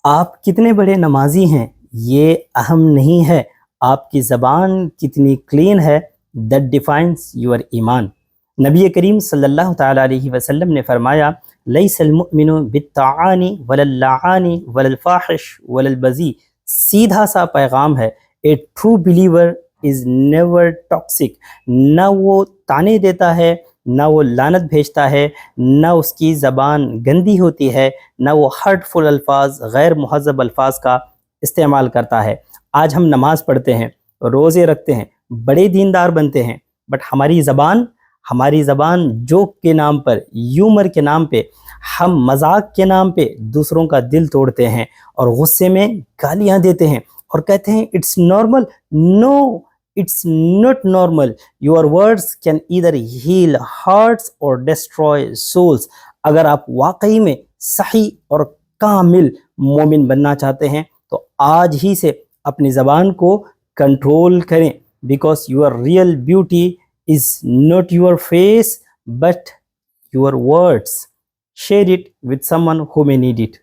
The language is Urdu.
آپ کتنے بڑے نمازی ہیں یہ اہم نہیں ہے، آپ کی زبان کتنی کلین ہے دیٹ ڈیفائنس یور ایمان۔ نبی کریم صلی اللہ تعالیٰ علیہ وسلم نے فرمایا لیس المؤمن بالطعان ولا اللعان ولا الفاحش ولا البذی، سیدھا سا پیغام ہے، a true believer is never toxic, نہ وہ طعنے دیتا ہے، نہ وہ لعنت بھیجتا ہے، نہ اس کی زبان گندی ہوتی ہے، نہ وہ ہرٹفل الفاظ، غیر مہذب الفاظ کا استعمال کرتا ہے۔ آج ہم نماز پڑھتے ہیں، روزے رکھتے ہیں، بڑے دیندار بنتے ہیں، بٹ ہماری زبان جوک کے نام پر، یومر کے نام پہ، ہم مذاق کے نام پہ دوسروں کا دل توڑتے ہیں اور غصے میں گالیاں دیتے ہیں اور کہتے ہیں it's normal. No, it's not normal. Your words can either heal hearts اور ڈسٹروائے سولز۔ اگر آپ واقعی میں صحیح اور کامل مومن بننا چاہتے ہیں تو آج ہی سے اپنی زبان کو کنٹرول کریں، because your real beauty is not your face but your words. Share it with someone who may need it.